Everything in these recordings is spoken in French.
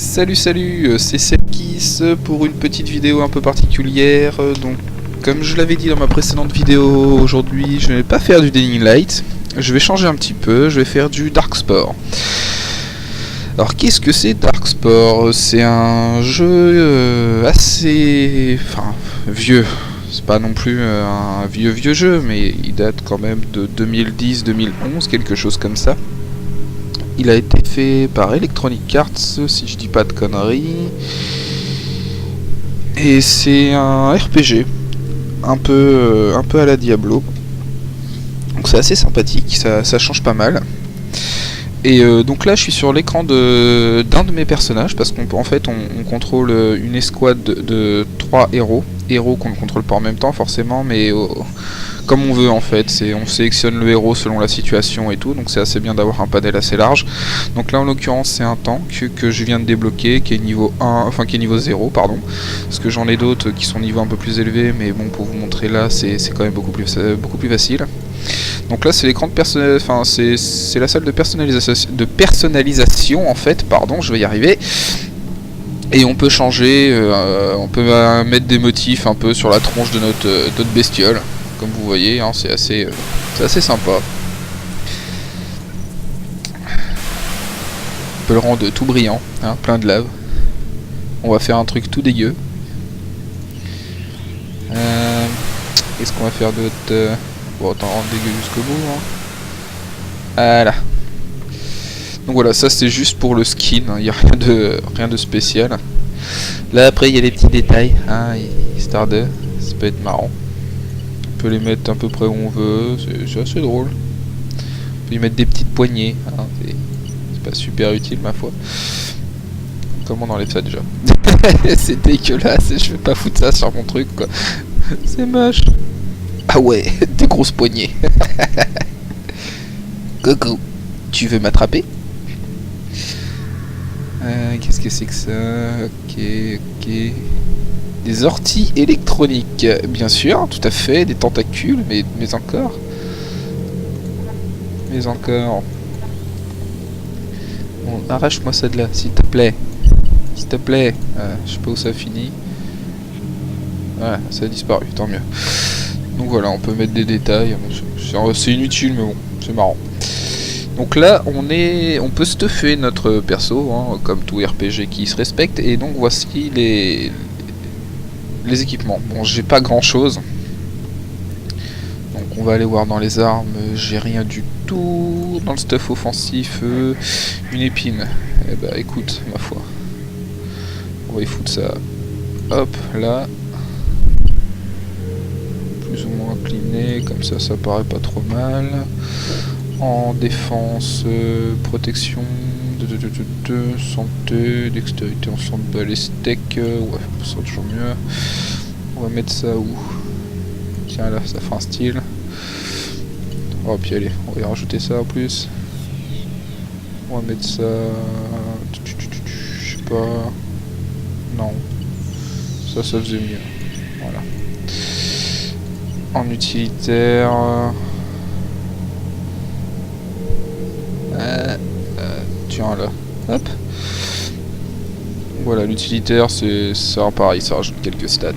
Salut, c'est Sebkis pour une petite vidéo un peu particulière. Donc, comme je l'avais dit dans ma précédente vidéo, aujourd'hui je ne vais pas faire du Dying Light. Je vais changer un petit peu, je vais faire du Darkspore. Alors, qu'est-ce que c'est Darkspore? C'est un jeu assez... vieux. C'est pas non plus un vieux jeu, mais il date quand même de 2010-2011, quelque chose comme ça. Il a été fait par Electronic Arts, si je dis pas de conneries. Et c'est un RPG, un peu à la Diablo. Donc c'est assez sympathique, ça change pas mal. Et donc là je suis sur l'écran d'un de mes personnages, parce qu'en fait on contrôle une escouade de 3 héros qu'on ne contrôle pas en même temps forcément, mais comme on veut en fait, on sélectionne le héros selon la situation et tout, donc c'est assez bien d'avoir un panel assez large. Donc là en l'occurrence c'est un tank que je viens de débloquer, qui est niveau 1, enfin qui est niveau 0 pardon, parce que j'en ai d'autres qui sont niveau un peu plus élevé, mais bon, pour vous montrer là c'est quand même beaucoup plus facile. Donc là c'est l'écran de c'est la salle de personnalisation en fait, pardon, je vais y arriver. Et on peut changer, on peut mettre des motifs un peu sur la tronche de notre bestiole, comme vous voyez, hein, c'est assez sympa. On peut le rendre tout brillant, hein, plein de lave. On va faire un truc tout dégueu. Qu'est-ce qu'on va faire d'autre? Bon, autant rendre dégueu jusqu'au bout. Hein. Voilà. Donc voilà, ça c'est juste pour le skin, il n'y a rien de spécial. Là après il y a les petits détails, hein, histoire de... ça peut être marrant. On peut les mettre à peu près où on veut, c'est assez drôle. On peut y mettre des petites poignées, hein, c'est pas super utile ma foi. Comment on enlève ça déjà? C'est dégueulasse, je vais pas foutre ça sur mon truc quoi. C'est moche. Ah ouais, des grosses poignées. Coucou, tu veux m'attraper? Qu'est-ce que c'est que ça? Ok. Des orties électroniques, bien sûr, tout à fait. Des tentacules, mais encore. Bon, arrache-moi ça de là, s'il te plaît. S'il te plaît. Je sais pas où ça finit. Voilà, ça a disparu, tant mieux. Donc voilà, on peut mettre des détails. C'est inutile, mais bon, c'est marrant. Donc là, on peut stuffer notre perso, hein, comme tout RPG qui se respecte. Et donc voici les équipements. Bon, j'ai pas grand chose. Donc on va aller voir dans les armes. J'ai rien du tout. Dans le stuff offensif, une épine. Eh bah écoute, ma foi. On va y foutre ça. Hop, là. Plus ou moins incliné, comme ça paraît pas trop mal. En défense, protection, santé, dextérité en centre balistique, ouais, ça sera toujours mieux. On va mettre ça où? Tiens là, ça fait un style. Oh puis allez, on va y rajouter ça en plus. On va mettre ça... je sais pas... Non. Ça faisait mieux. Voilà. En utilitaire... tiens là, hop. Voilà, l'utilitaire c'est pareil, ça rajoute quelques stats.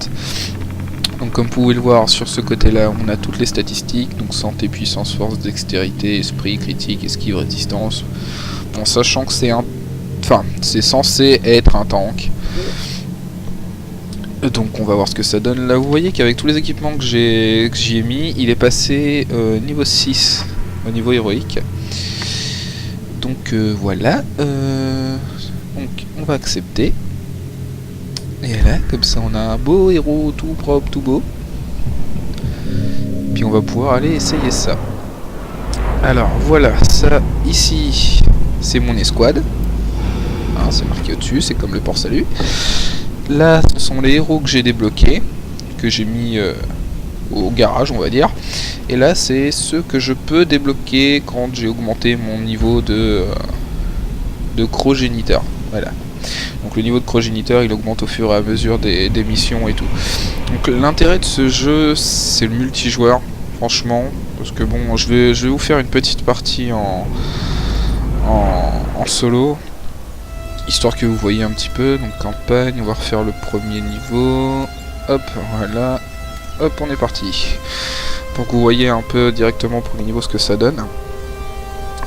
Donc comme vous pouvez le voir sur ce côté là, on a toutes les statistiques, donc santé, puissance, force, dextérité, esprit, critique, esquive, résistance. Bon, sachant que c'est censé être un tank. Donc on va voir ce que ça donne. Là vous voyez qu'avec tous les équipements que j'y ai mis, il est passé niveau 6 au niveau héroïque. Donc voilà, donc on va accepter. Et là, comme ça on a un beau héros tout propre, tout beau. Puis on va pouvoir aller essayer ça. Alors voilà, ça ici c'est mon escouade. Hein, c'est marqué au-dessus, c'est comme le port salut. Là ce sont les héros que j'ai débloqués, que j'ai mis au garage on va dire. Et là c'est ceux que je peux débloquer quand j'ai augmenté mon niveau de progéniteur. Voilà. Donc le niveau de progéniteur il augmente au fur et à mesure des missions et tout. Donc l'intérêt de ce jeu c'est le multijoueur, franchement. Parce que bon, je vais vous faire une petite partie en solo. histoire que vous voyez un petit peu. Donc campagne, on va refaire le premier niveau. Hop, voilà. Hop, on est parti. Pour que vous voyez un peu directement pour les niveaux ce que ça donne.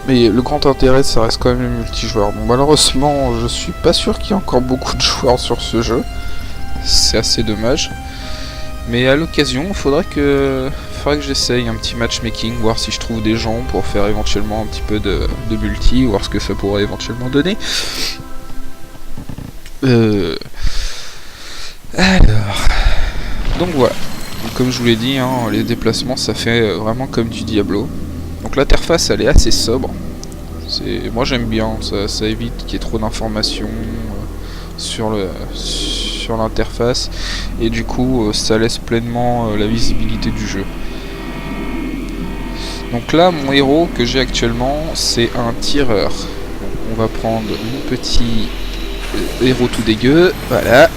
Mais le grand intérêt, ça reste quand même le multijoueur. Bon, malheureusement, je suis pas sûr qu'il y ait encore beaucoup de joueurs sur ce jeu. C'est assez dommage. Mais à l'occasion, il faudra que j'essaye un petit matchmaking, voir si je trouve des gens pour faire éventuellement un petit peu de multi, voir ce que ça pourrait éventuellement donner. Alors, donc voilà. Donc, comme je vous l'ai dit, hein, les déplacements, ça fait vraiment comme du Diablo. Donc l'interface, elle est assez sobre. Moi j'aime bien, ça évite qu'il y ait trop d'informations sur l'interface. Et du coup, ça laisse pleinement la visibilité du jeu. Donc là, mon héros que j'ai actuellement, c'est un tireur. Donc, on va prendre mon petit héros tout dégueu. Voilà.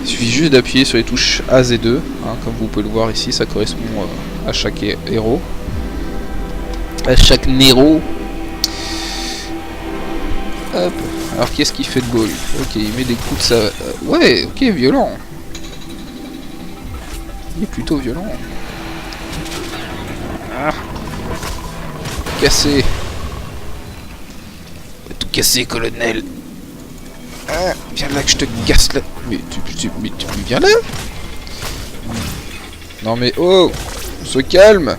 Il suffit juste d'appuyer sur les touches A et 2. Hein, comme vous pouvez le voir ici, ça correspond à chaque héros. À chaque Nero. Hop. Alors qu'est-ce qu'il fait de beau lui? Ok, il met des coups de ça. Ouais, ok, violent. Il est plutôt violent. Ah. Cassé. Tout cassé, colonel. Ah, viens là que je te casse là. Mais tu viens là? Non mais oh, on se calme.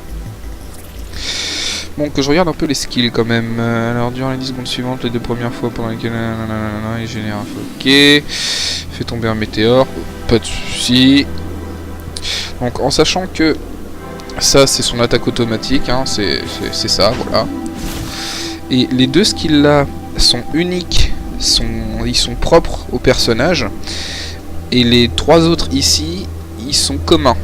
Bon, que je regarde un peu les skills quand même. Alors, durant les 10 secondes suivantes, les 2 premières fois pendant lesquelles il génère un feu. Ok. Fait tomber un météore. Pas de soucis. Donc, en sachant que ça, c'est son attaque automatique. Hein, c'est ça, voilà. Et les 2 skills là sont uniques. Ils sont propres au personnage. Et les 3 autres ici, ils sont communs.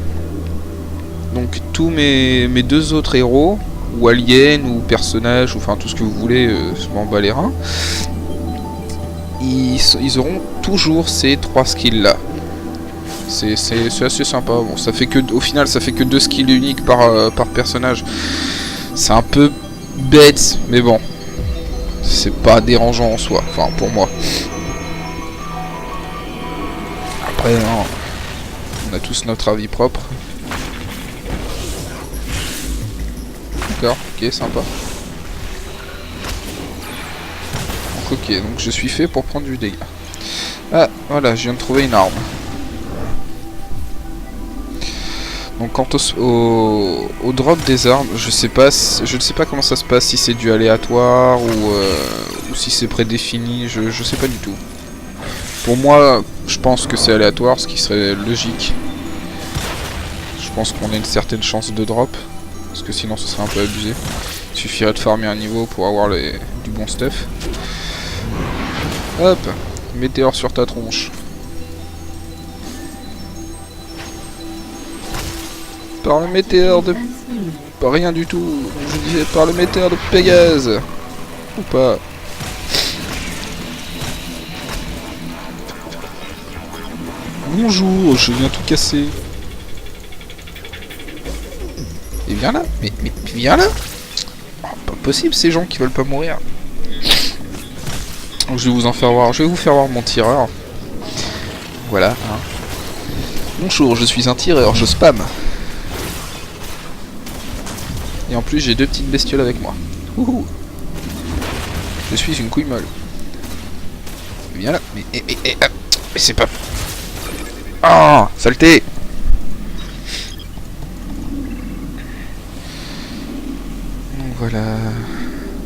Donc, tous mes 2 autres héros, ou aliens, ou personnages, ou enfin tout ce que vous voulez, je m'en bats les reins, ils auront toujours ces 3 skills là. C'est assez sympa. Bon, ça fait que, au final, ça fait que 2 skills uniques par personnage. C'est un peu bête, mais bon, c'est pas dérangeant en soi, enfin pour moi. Après, non, on a tous notre avis propre. D'accord, ok, sympa. Donc ok, donc je suis fait pour prendre du dégât. Ah, voilà, je viens de trouver une arme. Donc quant au drop des armes, je ne sais pas comment ça se passe, si c'est du aléatoire ou si c'est prédéfini, je sais pas du tout. Pour moi, je pense que c'est aléatoire, ce qui serait logique. Je pense qu'on a une certaine chance de drop. Parce que sinon ce serait un peu abusé. Il suffirait de farmer un niveau pour avoir du bon stuff. Hop, météore sur ta tronche. Par le météore de... Pas rien du tout. Je disais par le météore de Pégase. Ou pas. Bonjour, je viens tout casser. Et viens là, mais viens là. Oh, pas possible ces gens qui veulent pas mourir. Donc, je vais vous en faire voir. Je vais vous faire voir mon tireur. Voilà. Hein. Bonjour, je suis un tireur, je spam. Et en plus j'ai 2 petites bestioles avec moi. Wouhou. Je suis une couille molle. Viens là. Mais c'est pas... Ah, saleté.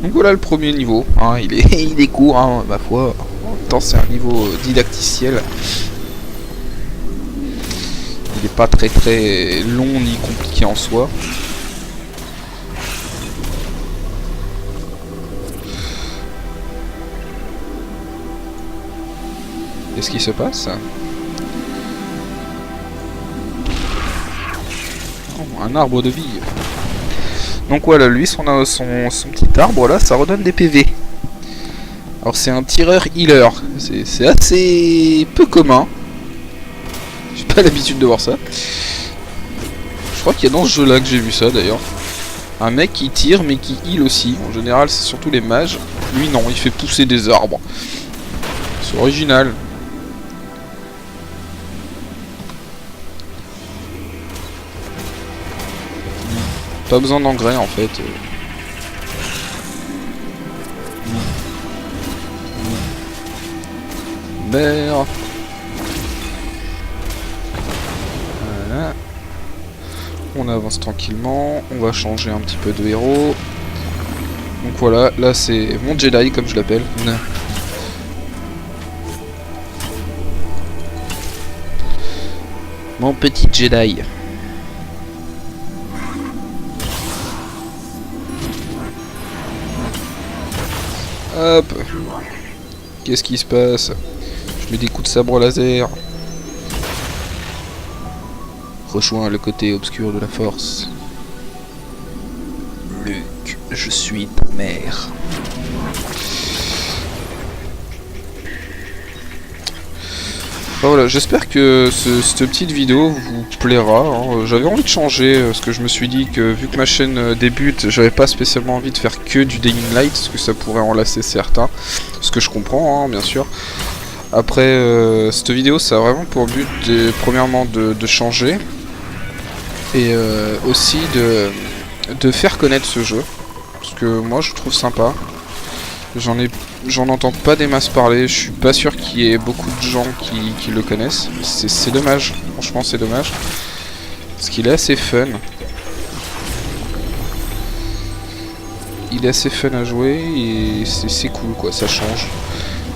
Donc voilà le premier niveau, hein, il est court, hein, ma foi, en même temps c'est un niveau didacticiel. Il n'est pas très long ni compliqué en soi. Qu'est-ce qui se passe? Oh, un arbre de vie. Donc voilà, lui, son petit arbre là, ça redonne des PV. Alors c'est un tireur healer, c'est assez peu commun. J'ai pas l'habitude de voir ça. Je crois qu'il y a dans ce jeu là que j'ai vu ça d'ailleurs. Un mec qui tire mais qui heal aussi. En général c'est surtout les mages. Lui non, il fait pousser des arbres. C'est original. Pas besoin d'engrais en fait. Merde. Voilà. On avance tranquillement. On va changer un petit peu de héros. Donc voilà, là c'est mon Jedi comme je l'appelle. Mon petit Jedi. Hop. Qu'est-ce qui se passe? Je mets des coups de sabre laser. Rejoins le côté obscur de la force. Luke, je suis ta mère. Enfin, voilà, j'espère que cette petite vidéo vous plaira. Hein. J'avais envie de changer parce que je me suis dit que vu que ma chaîne débute, j'avais pas spécialement envie de faire que du Dying Light parce que ça pourrait en lasser certains. Ce que je comprends, hein, bien sûr. Après, cette vidéo, ça a vraiment pour but, premièrement, de changer et aussi de faire connaître ce jeu. Parce que moi, je le trouve sympa. J'en entends pas des masses parler, je suis pas sûr qu'il y ait beaucoup de gens qui le connaissent. C'est dommage, franchement c'est dommage. Parce qu'il est assez fun. Il est assez fun à jouer et c'est cool quoi, ça change.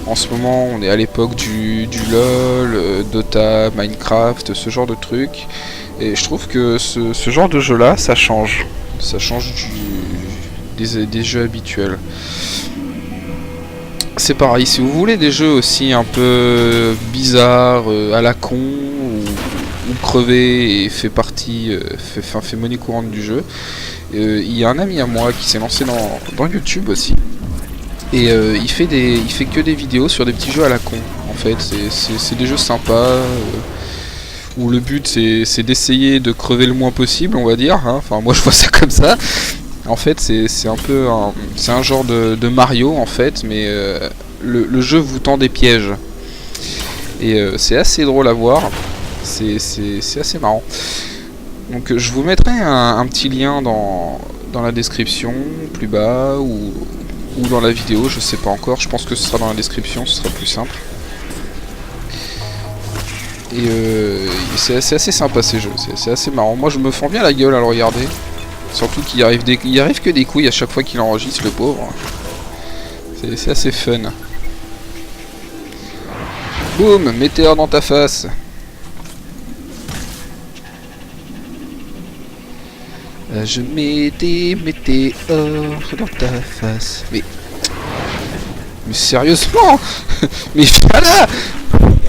En ce moment on est à l'époque du LOL, Dota, Minecraft, ce genre de trucs. Et je trouve que ce genre de jeu là, ça change. Ça change des jeux habituels. C'est pareil, si vous voulez des jeux aussi un peu bizarres, à la con, ou crever et fait monnaie courante du jeu, il y a un ami à moi qui s'est lancé dans YouTube aussi. Et il fait que des vidéos sur des petits jeux à la con. En fait, c'est des jeux sympas, où le but c'est d'essayer de crever le moins possible, on va dire. Hein. Enfin, moi je vois ça comme ça. En fait, c'est un peu c'est un genre de Mario en fait, mais le jeu vous tend des pièges. Et c'est assez drôle à voir. C'est assez marrant. Donc je vous mettrai un petit lien dans la description, plus bas, ou dans la vidéo, je sais pas encore. Je pense que ce sera dans la description, ce sera plus simple. Et c'est assez sympa ces jeux, c'est assez marrant. Moi je me fends bien la gueule à le regarder. Surtout qu'il arrive que des couilles à chaque fois qu'il enregistre, le pauvre. C'est assez fun. Boum, météore dans ta face. Je mets des météores dans ta face. Mais sérieusement. Mais voilà.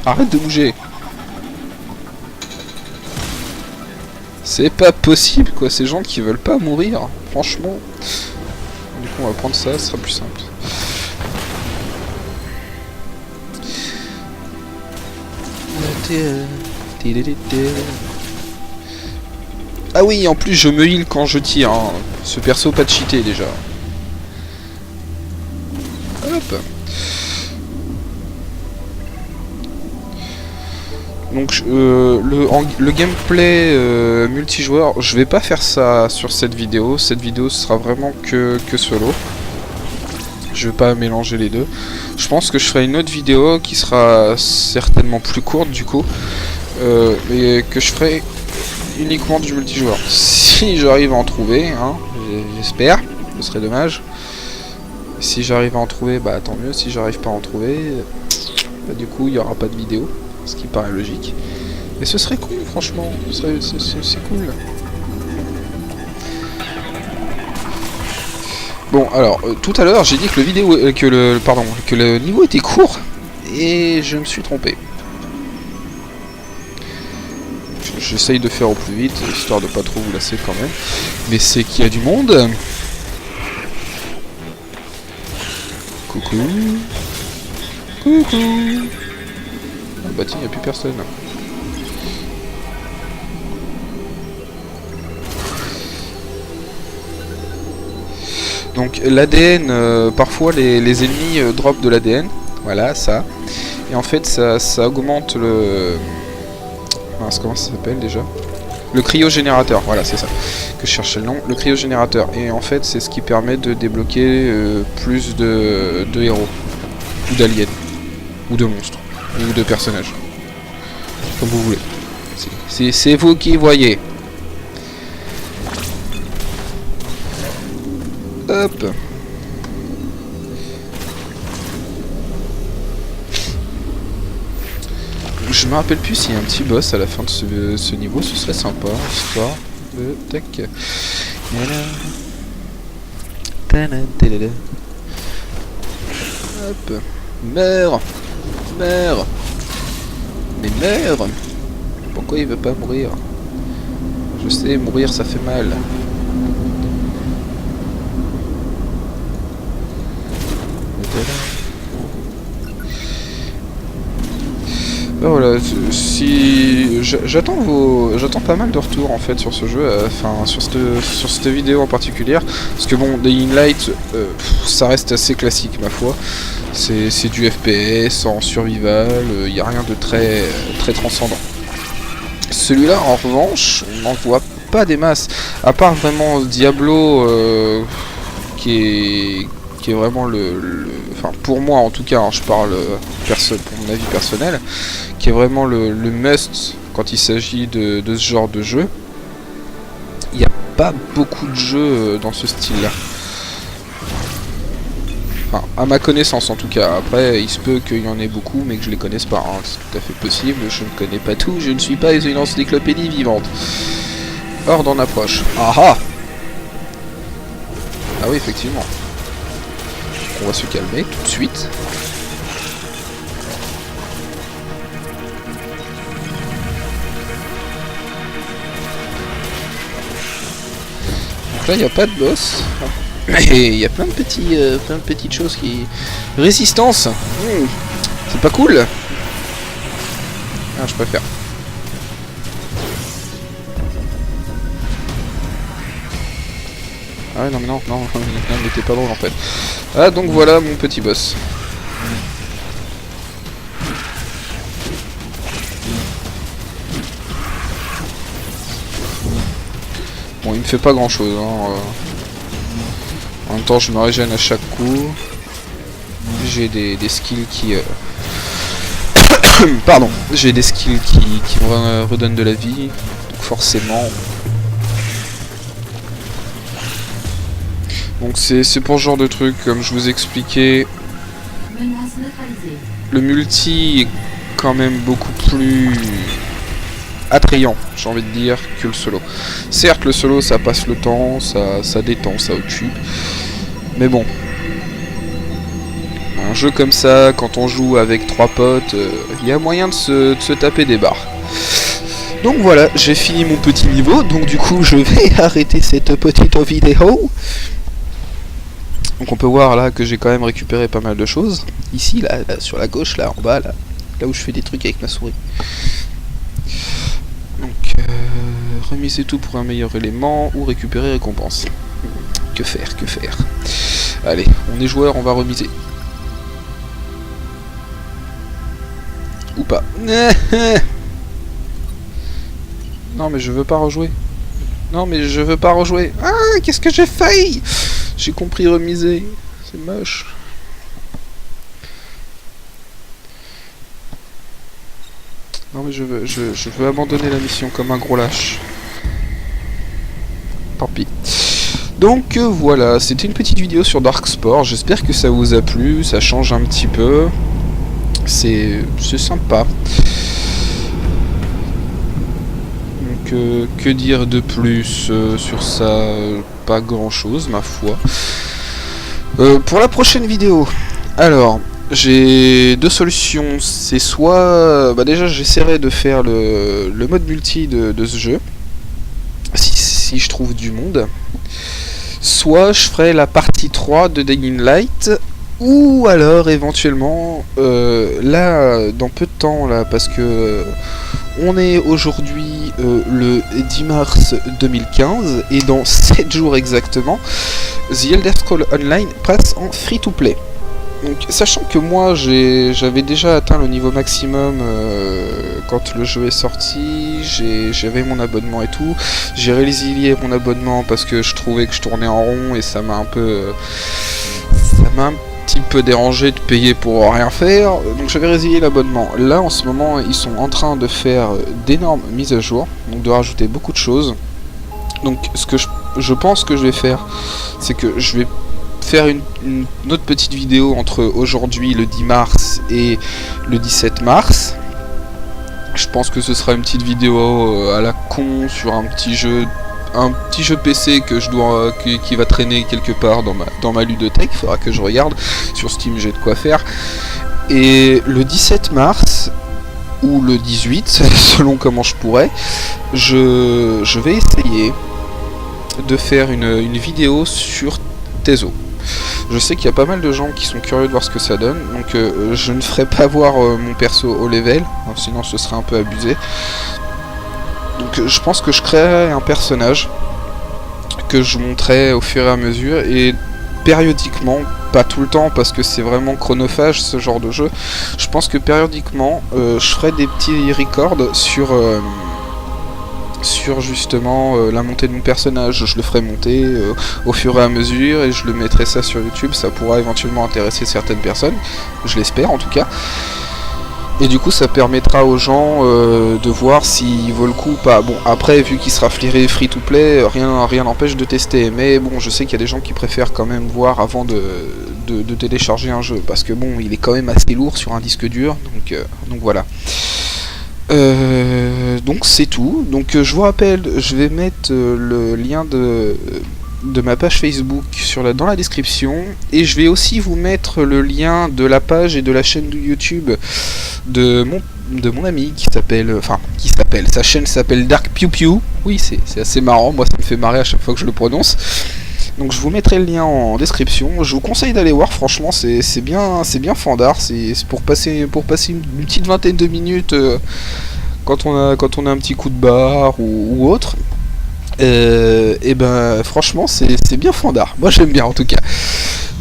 Arrête de bouger. C'est pas possible quoi, ces gens qui veulent pas mourir, franchement. Du coup on va prendre ça, ce sera plus simple. Ah oui, en plus je me heal quand je tire, hein. Ce perso pas de cheaté déjà. Hop. Donc le gameplay multijoueur, je vais pas faire ça sur cette vidéo. Cette vidéo sera vraiment que solo. Je vais pas mélanger les deux. Je pense que je ferai une autre vidéo qui sera certainement plus courte du coup. Et que je ferai uniquement du multijoueur. Si j'arrive à en trouver, hein, j'espère, ce serait dommage. Si j'arrive à en trouver, bah tant mieux. Si j'arrive pas à en trouver, bah, du coup il y aura pas de vidéo. Ce qui paraît logique. Et ce serait cool, franchement. C'est cool. Bon, alors, tout à l'heure, j'ai dit que le niveau était court. Et je me suis trompé. J'essaye de faire au plus vite, histoire de pas trop vous lasser quand même. Mais c'est qu'il y a du monde. Coucou. Coucou. Ah bah tiens, il n'y a plus personne. Donc l'ADN, parfois les ennemis drop de l'ADN. Voilà, ça. Et en fait ça augmente le... comment ça s'appelle déjà? Le cryogénérateur, voilà c'est ça que je cherchais le nom, le cryogénérateur. Et en fait c'est ce qui permet de débloquer plus de héros, ou d'aliens, ou de monstres, ou de personnages, comme vous voulez. C'est vous qui voyez. Hop. Je me rappelle plus s'il y a un petit boss à la fin de ce niveau, ce serait sympa, histoire de... Tac. Hop. Meurs. Meurs. Mais meurs. Pourquoi il veut pas mourir? Je sais, mourir ça fait mal. Ben voilà, si j'attends pas mal de retours en fait sur ce jeu, enfin sur cette vidéo en particulier, parce que bon, Dying Light, ça reste assez classique ma foi. C'est du FPS en survival, il n'y a rien de très transcendant. Celui-là en revanche, on n'en voit pas des masses, à part vraiment Diablo qui est vraiment enfin pour moi en tout cas, hein, je parle pour mon avis personnel, qui est vraiment le must quand il s'agit de ce genre de jeu. Il n'y a pas beaucoup de jeux dans ce style là, enfin à ma connaissance en tout cas. Après il se peut qu'il y en ait beaucoup mais que je les connaisse pas, hein. C'est tout à fait possible, je ne connais pas tout, je ne suis pas une encyclopédie vivante. Horde en approche. Ah ah. Ah oui effectivement. On va se calmer tout de suite. Donc là il n'y a pas de boss. Et il y a plein de petites choses qui... Résistance. C'est pas cool. Ah je préfère. Ah ouais, non mais non, mais t'es pas drôle en fait. Ah donc voilà mon petit boss. Bon il me fait pas grand chose hein. En même temps je me régène à chaque coup. J'ai des skills qui... Pardon. J'ai des skills qui me redonnent de la vie. Donc forcément... Donc c'est pour ce genre de truc, comme je vous expliquais, le multi est quand même beaucoup plus attrayant, j'ai envie de dire, que le solo. Certes, le solo ça passe le temps, ça détend, ça occupe, mais bon, un jeu comme ça, quand on joue avec 3 potes, il y a moyen de se taper des barres. Donc voilà, j'ai fini mon petit niveau, donc du coup je vais arrêter cette petite vidéo. Donc on peut voir là que j'ai quand même récupéré pas mal de choses. Ici, là sur la gauche, là en bas, là où je fais des trucs avec ma souris. Donc remiser tout pour un meilleur élément ou récupérer récompense. Que faire? Allez, on est joueur, on va remiser. Ou pas. Non mais je veux pas rejouer. Ah, qu'est-ce que j'ai fait? J'ai compris remiser. C'est moche. Non mais je veux abandonner la mission comme un gros lâche. Tant pis. Donc voilà, c'était une petite vidéo sur Darksport. J'espère que ça vous a plu. Ça change un petit peu. C'est sympa. Donc que dire de plus sur ça? Pas grand chose ma foi. Pour la prochaine vidéo, alors j'ai deux solutions. C'est soit déjà j'essaierai de faire le mode multi de ce jeu si je trouve du monde, soit je ferai la partie 3 de Dying Light, ou alors éventuellement là dans peu de temps là, parce que on est aujourd'hui le 10 mars 2015 et dans 7 jours exactement The Elder Scrolls Online passe en free to play. Donc, sachant que moi j'avais déjà atteint le niveau maximum quand le jeu est sorti, j'avais mon abonnement et tout, j'ai résilié mon abonnement parce que je trouvais que je tournais en rond et ça m'a un petit peu dérangé de payer pour rien faire, donc j'avais résilié l'abonnement. Là en ce moment ils sont en train de faire d'énormes mises à jour, donc de rajouter beaucoup de choses. Donc ce que je pense que je vais faire, c'est que je vais faire une autre petite vidéo entre aujourd'hui le 10 mars et le 17 mars. Je pense que ce sera une petite vidéo à la con sur un petit jeu PC que qui va traîner quelque part dans ma ludothèque. Il faudra que je regarde sur Steam, j'ai de quoi faire. Et le 17 mars ou le 18 selon comment je pourrais, je vais essayer de faire une vidéo sur Tezo. Je sais qu'il y a pas mal de gens qui sont curieux de voir ce que ça donne, donc je ne ferai pas voir mon perso au level, sinon ce serait un peu abusé. Donc je pense que je créerai un personnage que je montrerai au fur et à mesure, et périodiquement, pas tout le temps parce que c'est vraiment chronophage ce genre de jeu, je pense que périodiquement je ferai des petits records sur justement la montée de mon personnage. Je le ferai monter au fur et à mesure et je le mettrai ça sur YouTube. Ça pourra éventuellement intéresser certaines personnes, je l'espère en tout cas. Et du coup ça permettra aux gens de voir s'il vaut le coup ou pas. Bon, après vu qu'il sera free to play, rien n'empêche de tester. Mais bon, je sais qu'il y a des gens qui préfèrent quand même voir avant de télécharger un jeu, parce que bon, il est quand même assez lourd sur un disque dur, donc voilà. Donc c'est tout. Donc je vous rappelle, je vais mettre le lien de ma page Facebook dans la description, et je vais aussi vous mettre le lien de la page et de la chaîne de YouTube de mon ami sa chaîne s'appelle Dark Pew Pew. Oui, c'est assez marrant, moi ça me fait marrer à chaque fois que je le prononce. Donc je vous mettrai le lien en description. Je vous conseille d'aller voir, franchement c'est bien fandard, c'est pour passer une petite vingtaine de minutes quand on a un petit coup de barre ou autre. Et ben franchement c'est bien fandard, moi j'aime bien en tout cas.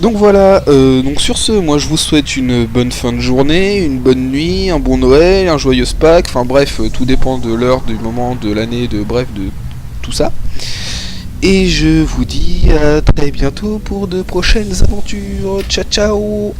Donc voilà, donc sur ce, moi je vous souhaite une bonne fin de journée, une bonne nuit, un bon Noël, un joyeux Pâques, enfin bref, tout dépend de l'heure, du moment, de l'année, de tout ça. Et je vous dis à très bientôt pour de prochaines aventures. Ciao ciao.